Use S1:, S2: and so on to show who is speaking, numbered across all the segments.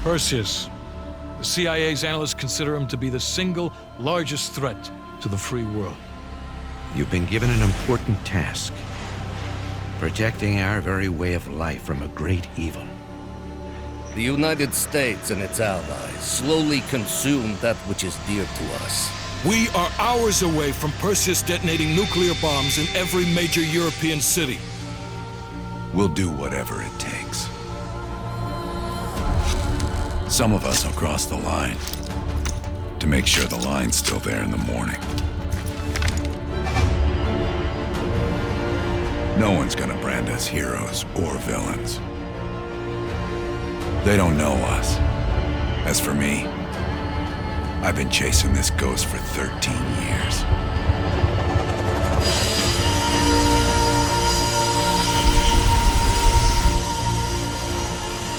S1: Perseus. The CIA's analysts consider him to be the single largest threat to the free world.
S2: You've been given an important task. Protecting our very way of life from a great evil.
S3: The United States and its allies slowly consume that which is dear to us.
S1: We are hours away from Perseus detonating nuclear bombs in every major European city.
S4: We'll do whatever it takes. Some of us will cross the line to make sure the line's still there in the morning. No one's gonna brand us heroes or villains. They don't know us. As for me, I've been chasing this ghost for 13 years.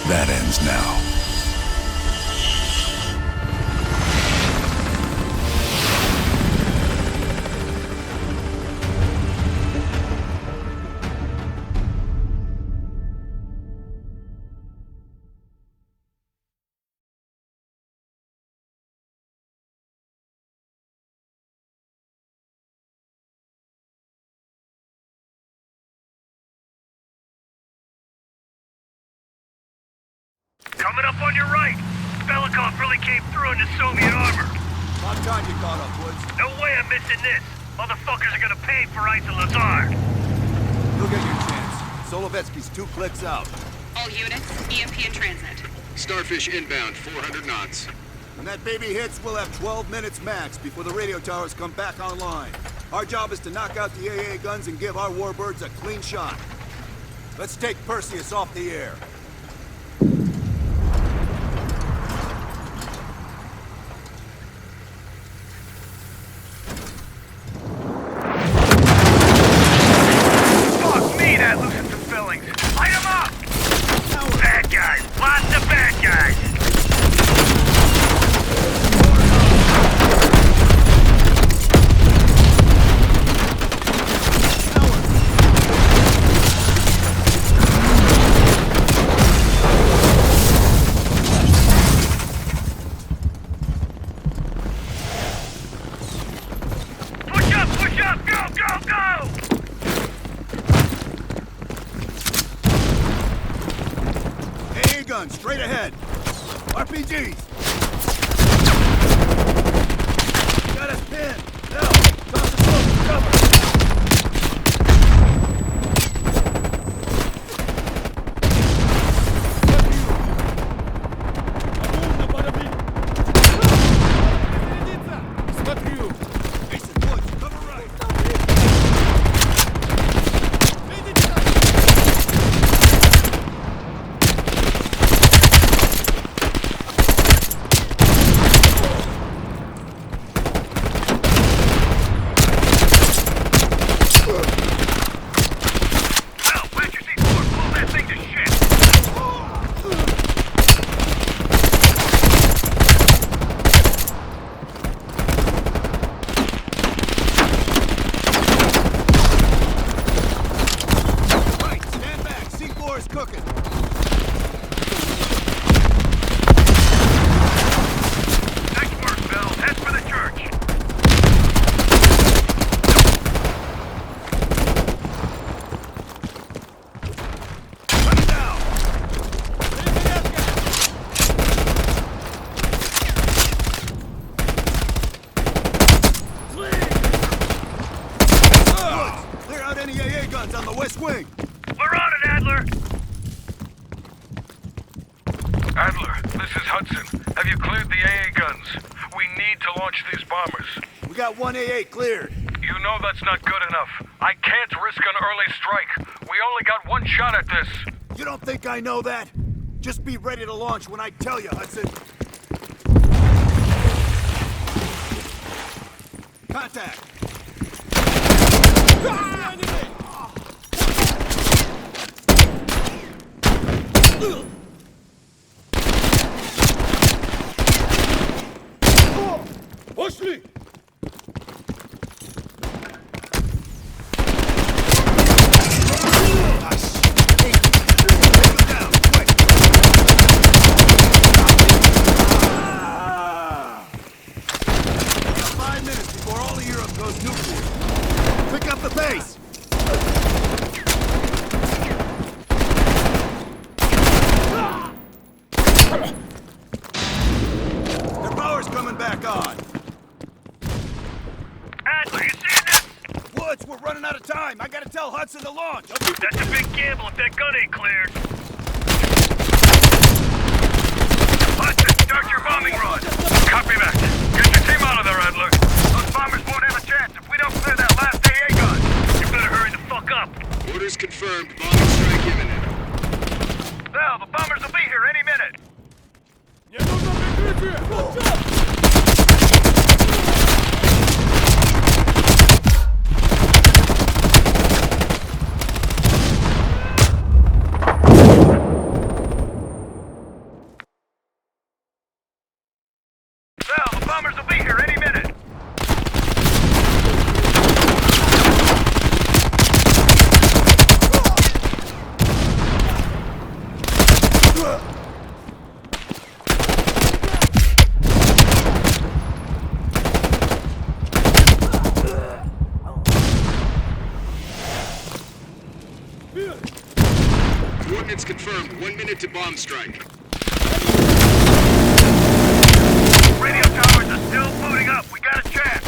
S4: That ends now.
S5: Coming up on your right. Belikov really came through in the Soviet armor.
S6: About time you caught up, Woods.
S5: No way I'm missing this. Motherfuckers are gonna pay for Ice and Lazard.
S6: You'll get your chance. Solovetsky's 2 clicks out.
S7: All units, EMP in transit.
S8: Starfish inbound, 400 knots.
S6: When that baby hits, we'll have 12 minutes max before the radio towers come back online. Our job is to knock out the AA guns and give our warbirds a clean shot. Let's take Perseus off the air.
S5: Fuck me, that loosens some fillings. Light 'em up! Bad guys. Lots of bad guys. Push up, go, go, go!
S6: AA guns, straight ahead. RPGs. Got us pinned. Now, toss the smoke for cover. Mason, Woods, cover right.
S5: Well, where'd you see Ford blow that thing to shit?
S6: Right, stand back. C4 is cooking.
S5: Nice work, Bill. Head for the church.
S6: Run it down. Woods, clear out any AA guns on the west wing.
S5: We're on it, Adler.
S9: Adler, this is Hudson. Have you cleared the AA guns? We need to launch these bombers.
S6: We got 1 AA cleared.
S9: You know that's not good enough. I can't risk an early strike. We only got one shot at this.
S6: You don't think I know that? Just be ready to launch when I tell you, Hudson. Contact.
S9: Пошли!
S6: Nice. Take it down, quick. time! I gotta tell Hudson to launch!
S5: That's a big gamble if that gun ain't cleared. Hudson, start your bombing run.
S9: Copy that. Get your team out of there, Adler.
S5: Those bombers won't have a chance if we don't clear that last AA gun. You better hurry the fuck up.
S8: Orders confirmed. Bombing strike imminent.
S5: Val, the bombers will be here any minute. Val, the bombers will be here any minute.
S8: Coordinates confirmed. 1 minute to bomb strike.
S5: Radio towers are still booting up. We got a chance.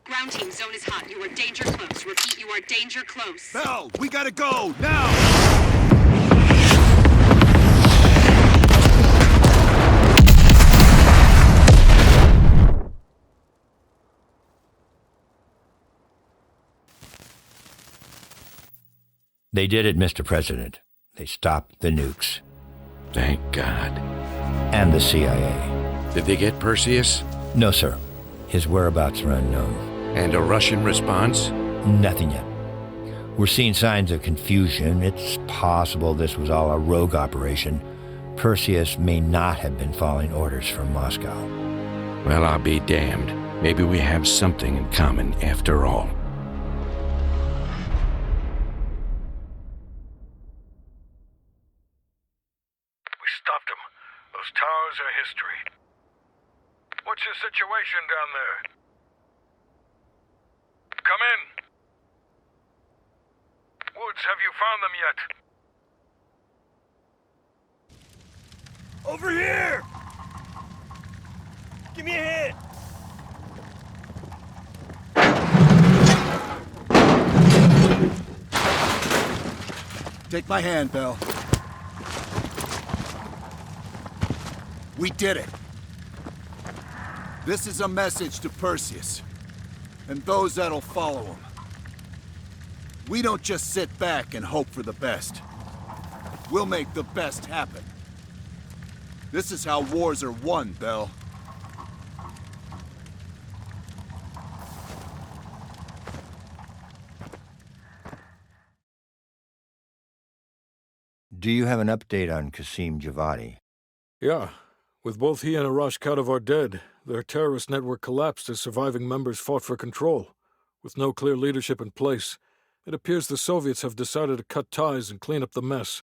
S7: Ground team, zone is hot. You are danger close. Repeat, you are danger close.
S6: Bell, we gotta go, now!
S2: They did it, Mr. President. They stopped the nukes. Thank God. And the CIA.
S4: Did they get Perseus?
S2: No, sir. His whereabouts are unknown.
S4: And a Russian response?
S2: Nothing yet. We're seeing signs of confusion. It's possible this was all a rogue operation. Perseus may not have been following orders from Moscow.
S4: Well, I'll be damned. Maybe we have something in common after all.
S9: We stopped them. Those towers are history. What's your situation down there? Come in. Woods, have you found them yet?
S5: Over here! Give me a hand!
S6: Take my hand, Bell. We did it. This is a message to Perseus, and those that'll follow him. We don't just sit back and hope for the best. We'll make the best happen. This is how wars are won, Bell.
S2: Do you have an update on Qasim Javadi?
S1: Yeah. With both he and Arash Kadivar dead, their terrorist network collapsed as surviving members fought for control. With no clear leadership in place, it appears the Soviets have decided to cut ties and clean up the mess.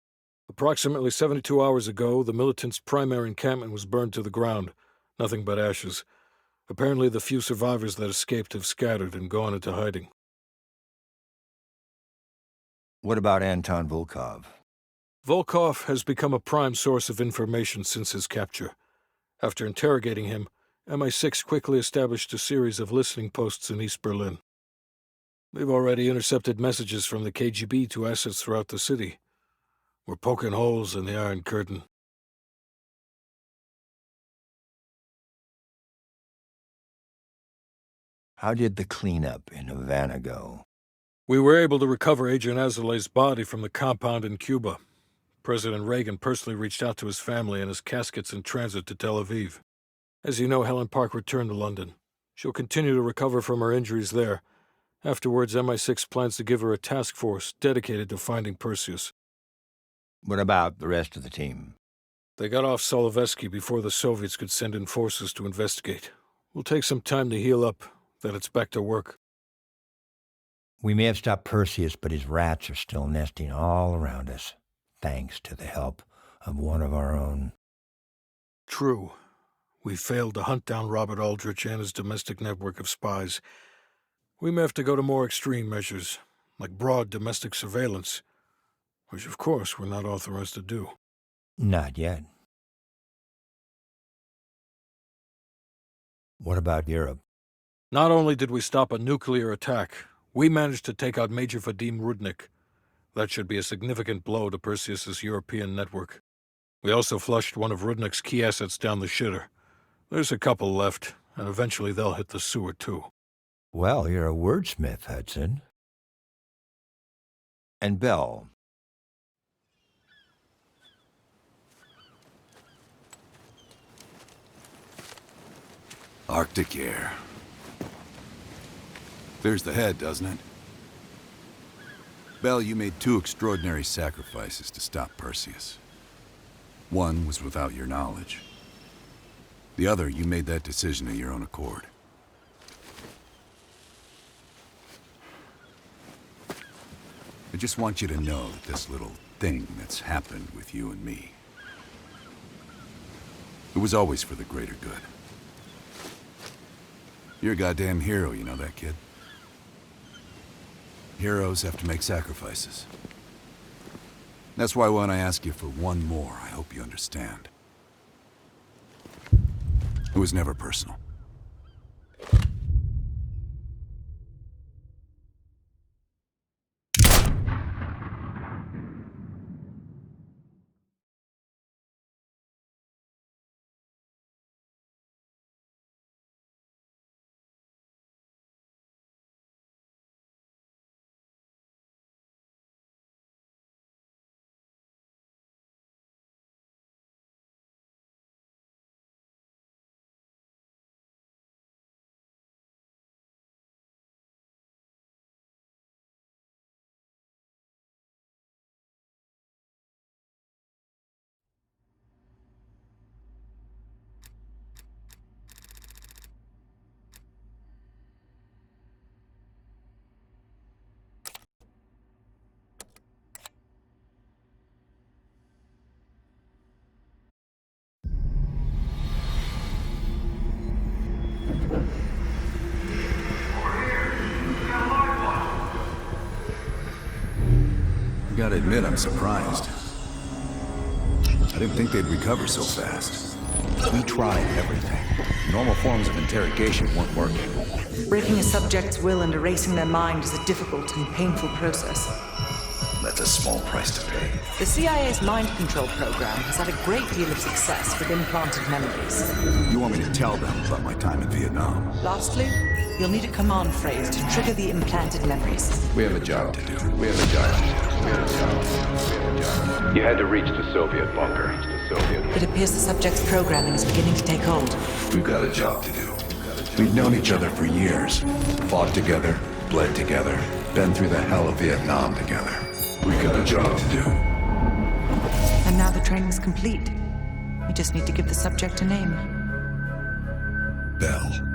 S1: Approximately 72 hours ago, the militants' primary encampment was burned to the ground. Nothing but ashes. Apparently the few survivors that escaped have scattered and gone into hiding.
S2: What about Anton Volkov?
S1: Volkov has become a prime source of information since his capture. After interrogating him, MI6 quickly established a series of listening posts in East Berlin. They've already intercepted messages from the KGB to assets throughout the city. We're poking holes in the Iron Curtain.
S2: How did the cleanup in Havana go?
S1: We were able to recover Agent Azoulay's body from the compound in Cuba. President Reagan personally reached out to his family, and his casket's in transit to Tel Aviv. As you know, Helen Park returned to London. She'll continue to recover from her injuries there. Afterwards, MI6 plans to give her a task force dedicated to finding Perseus.
S2: What about the rest of the team?
S1: They got off Solovetsky before the Soviets could send in forces to investigate. We'll take some time to heal up, then it's back to work.
S2: We may have stopped Perseus, but his rats are still nesting all around us, thanks to the help of one of our own.
S1: True. We failed to hunt down Robert Aldrich and his domestic network of spies. We may have to go to more extreme measures, like broad domestic surveillance, which of course we're not authorized to do.
S2: Not yet. What about Europe?
S1: Not only did we stop a nuclear attack, we managed to take out Major Vadim Rudnik. That should be a significant blow to Perseus's European network. We also flushed one of Rudnik's key assets down the shitter. There's a couple left, and eventually they'll hit the sewer too.
S2: Well, you're a wordsmith, Hudson. And Bell.
S4: Arctic air. There's the head, doesn't it? Bell, you made 2 extraordinary sacrifices to stop Perseus. One was without your knowledge. The other, you made that decision of your own accord. I just want you to know that this little thing that's happened with you and me, it was always for the greater good. You're a goddamn hero, you know that, kid? Heroes have to make sacrifices. That's why when I ask you for one more, I hope you understand. It was never personal. I gotta admit, I'm surprised. I didn't think they'd recover so fast.
S10: We tried everything. Normal forms of interrogation weren't working.
S11: Breaking a subject's will and erasing their mind is a difficult and painful process.
S10: That's a small price to pay.
S11: The CIA's mind control program has had a great deal of success with implanted memories.
S4: You want me to tell them about my time in Vietnam?
S11: Lastly, you'll need a command phrase to trigger the implanted memories.
S4: We have a job to do.
S12: You had to reach the Soviet bunker.
S11: It appears the subject's programming is beginning to take hold.
S4: We've got a job to do. We've known each other for years. Fought together, bled together, been through the hell of Vietnam together. We've got a job to do.
S11: And now the training's complete. We just need to give the subject a name.
S4: Bell.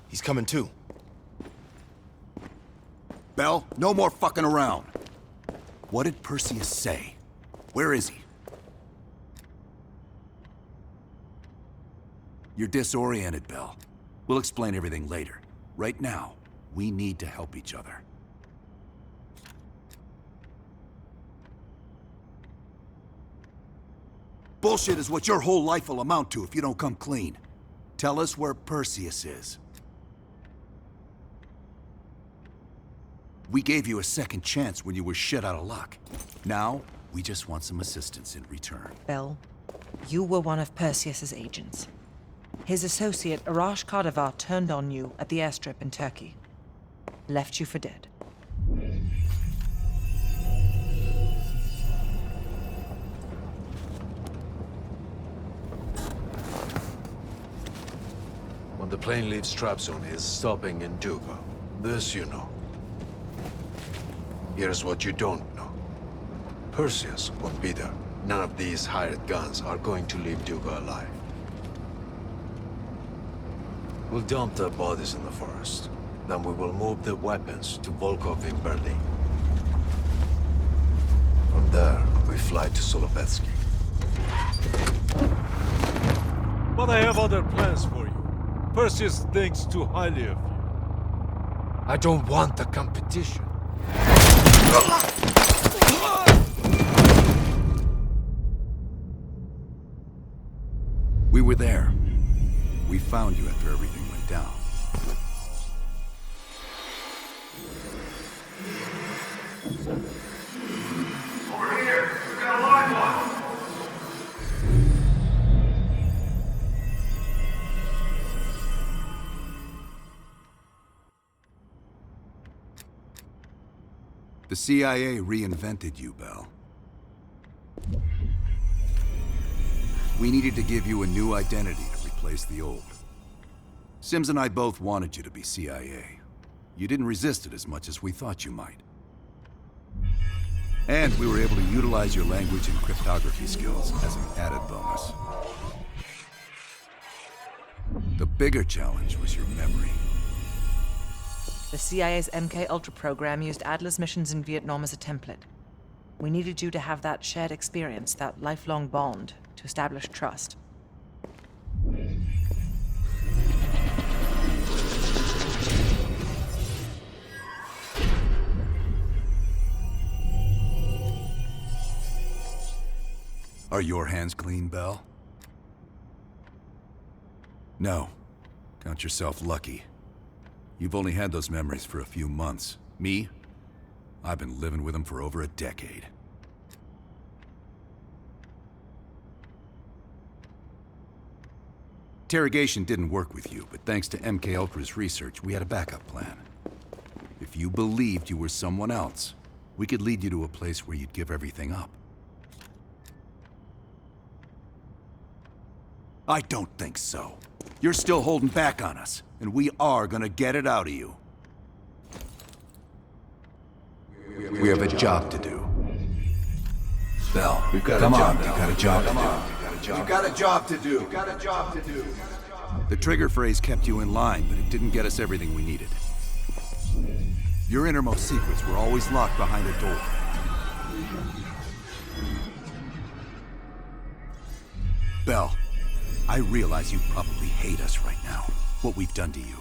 S10: He's coming too.
S6: Bell, no more fucking around. What did Perseus say? Where is he? You're disoriented, Bell. We'll explain everything later. Right now, we need to help each other. Bullshit is what your whole life will amount to if you don't come clean. Tell us where Perseus is. We gave you a second chance when you were shit out of luck. Now, we just want some assistance in return.
S11: Bell, you were one of Perseus's agents. His associate, Arash Kadivar, turned on you at the airstrip in Turkey. Left you for dead.
S13: When the plane leaves Trabzon, it's stopping in Duga. This you know. Here's what you don't know. Perseus won't be there. None of these hired guns are going to leave Duga alive. We'll dump their bodies in the forest. Then we will move the weapons to Volkov in Berlin. From there, we fly to Solovetsky.
S14: But I have other plans for you. Perseus thinks too highly of you.
S13: I don't want the competition.
S6: We were there. We found you after everything went down.
S9: Over here! We got a live one!
S6: The CIA reinvented you, Bell. We needed to give you a new identity to replace the old. Sims and I both wanted you to be CIA. You didn't resist it as much as we thought you might. And we were able to utilize your language and cryptography skills as an added bonus. The bigger challenge was your memory.
S11: The CIA's MK-Ultra program used Adler's missions in Vietnam as a template. We needed you to have that shared experience, that lifelong bond, to establish trust.
S6: Are your hands clean, Bell? No. Count yourself lucky. You've only had those memories for a few months. Me? I've been living with them for over a decade. Interrogation didn't work with you, but thanks to MK-Ultra's research, we had a backup plan. If you believed you were someone else, we could lead you to a place where you'd give everything up. I don't think so. You're still holding back on us, and we are gonna get it out of you. We have a job to do. Bell, come on, you got a job to do.
S15: You got a job to do. You got a job to do.
S6: The trigger phrase kept you in line, but it didn't get us everything we needed. Your innermost secrets were always locked behind a door. Bell, I realize you probably hate us right now, what we've done to you.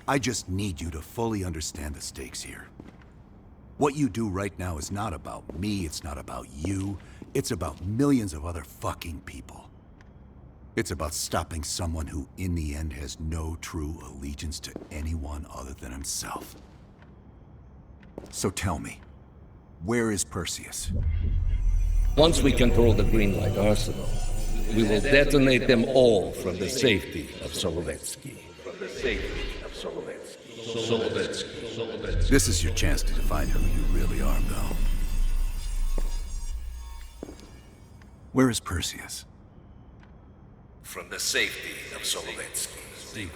S6: I just need you to fully understand the stakes here. What you do right now is not about me, it's not about you, it's about millions of other fucking people. It's about stopping someone who, in the end, has no true allegiance to anyone other than himself. So tell me, where is Perseus?
S3: Once we control the Greenlight Arsenal, we will detonate them all from the safety of Solovetsky.
S6: This is your chance to define who you really are, Bell. Where is Perseus?
S3: From the safety of Solovetsky.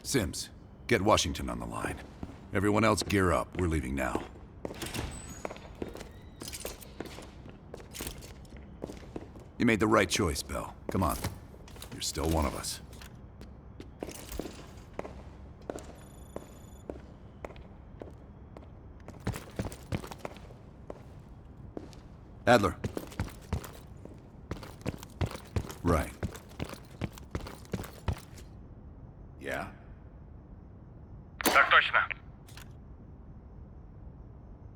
S6: Sims, get Washington on the line. Everyone else gear up. We're leaving now. You made the right choice, Bell. Come on. You're still one of us. Adler. Right. Yeah?
S9: Так точно.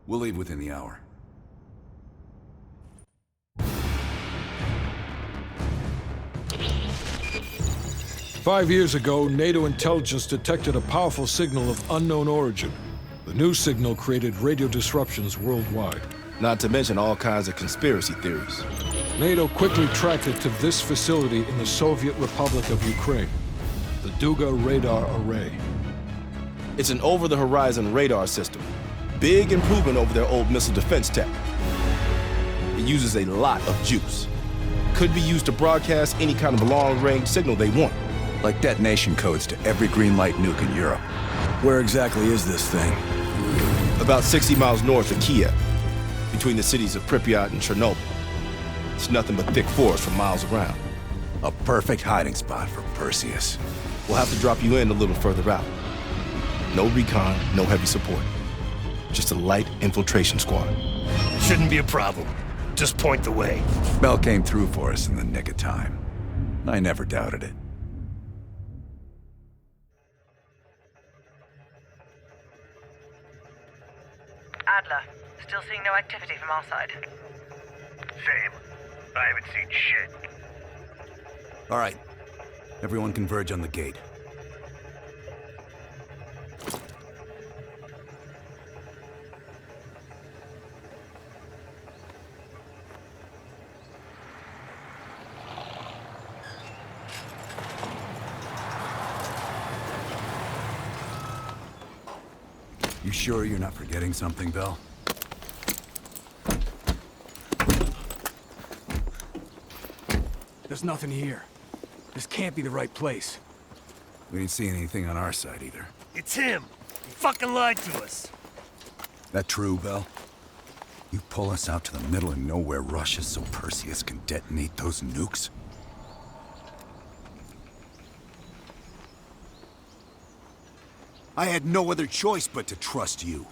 S6: We'll leave within the hour.
S1: 5 years ago, NATO intelligence detected a powerful signal of unknown origin. The new signal created radio disruptions worldwide.
S16: Not to mention all kinds of conspiracy theories.
S1: NATO quickly tracked it to this facility in the Soviet Republic of Ukraine, the Duga Radar Array.
S16: It's an over-the-horizon radar system. Big improvement over their old missile defense tech. It uses a lot of juice. Could be used to broadcast any kind of long-range signal they want.
S4: Like detonation codes to every green light nuke in Europe. Where exactly is this thing?
S16: About 60 miles north of Kiev, between the cities of Pripyat and Chernobyl. It's nothing but thick forest for miles around.
S4: A perfect hiding spot for Perseus.
S16: We'll have to drop you in a little further out. No recon, no heavy support. Just a light infiltration squad.
S17: Shouldn't be a problem. Just point the way.
S4: Bell came through for us in the nick of time. I never doubted it.
S11: Adler, still seeing no activity from our side.
S5: Same. I haven't seen shit.
S4: All right. Everyone converge on the gate. You sure you're not forgetting something, Bell?
S18: There's nothing here. This can't be the right place.
S4: We didn't see anything on our side either.
S17: It's him. He fucking lied to us.
S4: That true, Bell? You pull us out to the middle of nowhere Russia so Perseus can detonate those nukes? I had no other choice but to trust you.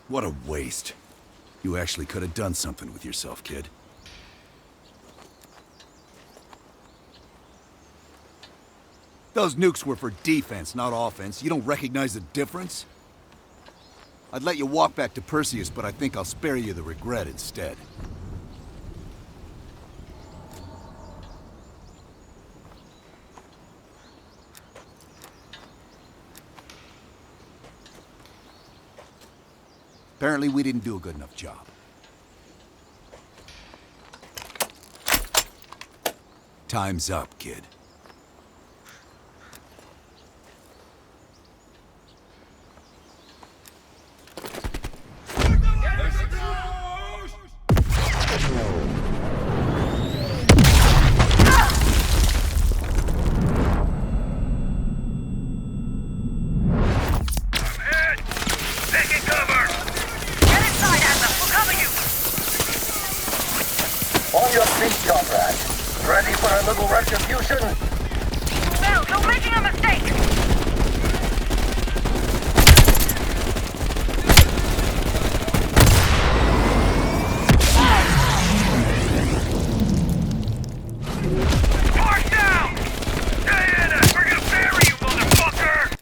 S4: What a waste. You actually could have done something with yourself, kid. Those nukes were for defense, not offense. You don't recognize the difference? I'd let you walk back to Perseus, but I think I'll spare you the regret instead. Apparently, we didn't do a good enough job. Time's up, kid.
S5: On your feet, comrade. Ready for a little retribution?
S11: Bell, you're making a mistake!
S5: March down! Diana, we're gonna bury you, motherfucker!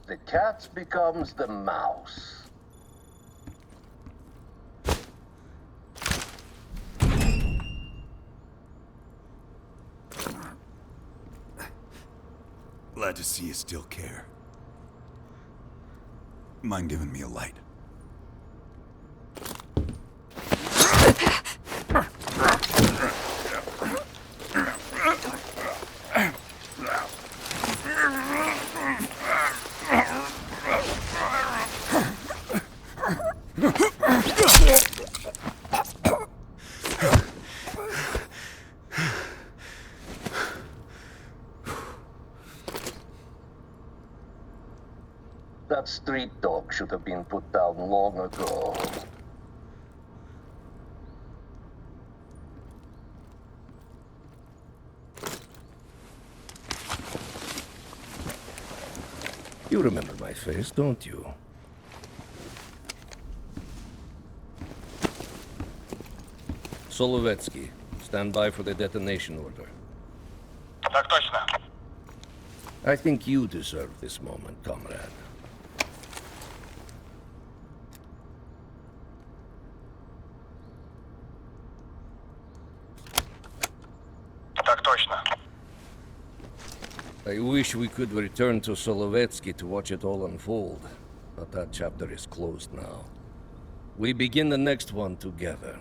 S3: the cat becomes the mouse.
S4: Glad to see you still care. Mind giving me a light?
S3: That street dog should have been put down long ago. You remember my face, don't you? Solovetsky, stand by for the detonation order.
S9: Так точно.
S3: I think you deserve this moment, comrade.
S9: Так точно.
S3: I wish we could return to Solovetsky to watch it all unfold, but that chapter is closed now. We begin the next one together.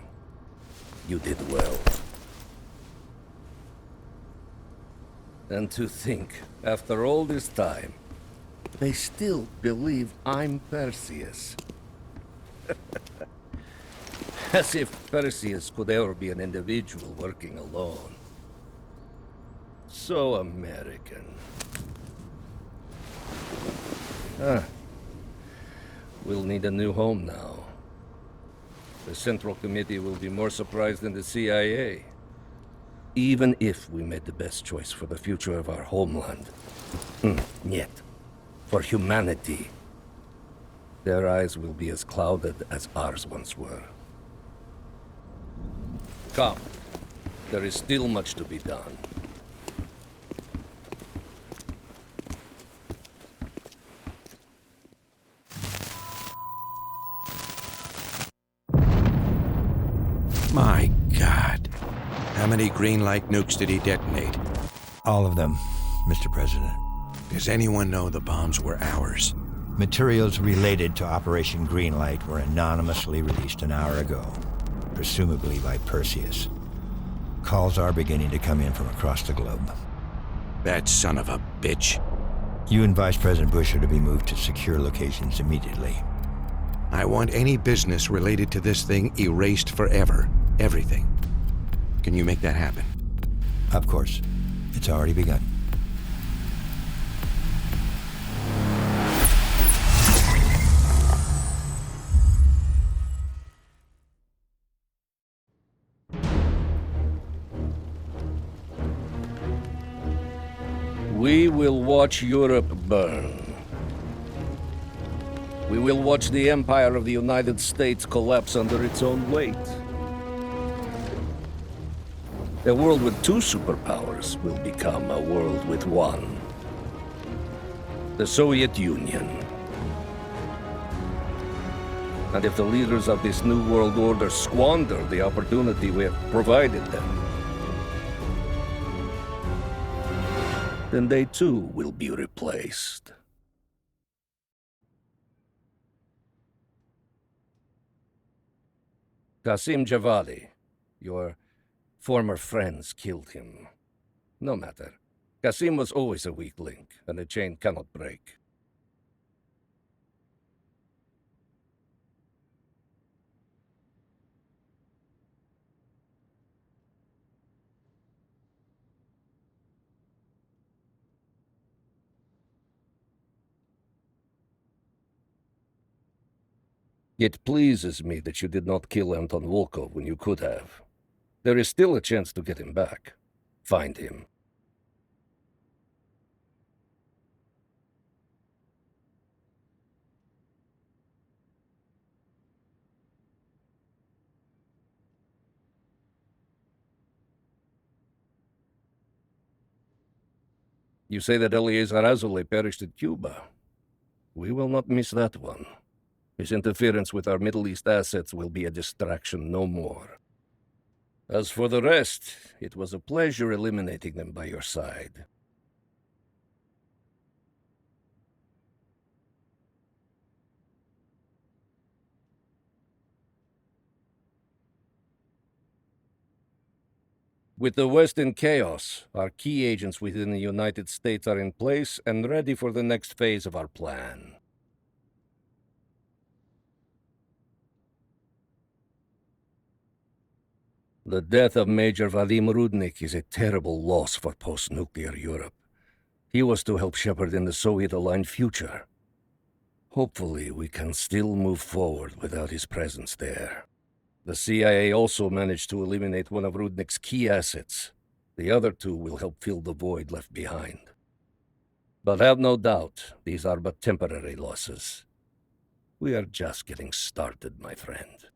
S3: You did well. And to think, after all this time, they still believe I'm Perseus. As if Perseus could ever be an individual working alone. So American. We'll need a new home now. The Central Committee will be more surprised than the CIA. Even if we made the best choice for the future of our homeland. Yet, for humanity, their eyes will be as clouded as ours once were. Come, there is still much to be done.
S10: My God. How many green light nukes did he detonate?
S2: All of them, Mr. President.
S10: Does anyone know the bombs were ours?
S2: Materials related to Operation Greenlight were anonymously released an hour ago, presumably by Perseus. Calls are beginning to come in from across the globe.
S10: That son of a bitch.
S2: You and Vice President Bush are to be moved to secure locations immediately.
S10: I want any business related to this thing erased forever. Everything. Can you make that happen?
S2: Of course. It's already begun.
S3: We will watch Europe burn. We will watch the empire of the United States collapse under its own weight. A world with two superpowers will become a world with one. The Soviet Union. And if the leaders of this new world order squander the opportunity we have provided them, then they too will be replaced. Qasim Javadi, your former friends killed him. No matter. Qasim was always a weak link, and the chain cannot break. It pleases me that you did not kill Anton Volkov when you could have. There is still a chance to get him back. Find him. You say that Eleazar Azoulay perished in Cuba. We will not miss that one. His interference with our Middle East assets will be a distraction no more. As for the rest, it was a pleasure eliminating them by your side. With the West in chaos, our key agents within the United States are in place and ready for the next phase of our plan. The death of Major Vadim Rudnik is a terrible loss for post-nuclear Europe. He was to help shepherd in the Soviet-aligned future. Hopefully, we can still move forward without his presence there. The CIA also managed to eliminate one of Rudnik's key assets. The other two will help fill the void left behind. But have no doubt, these are but temporary losses. We are just getting started, my friend.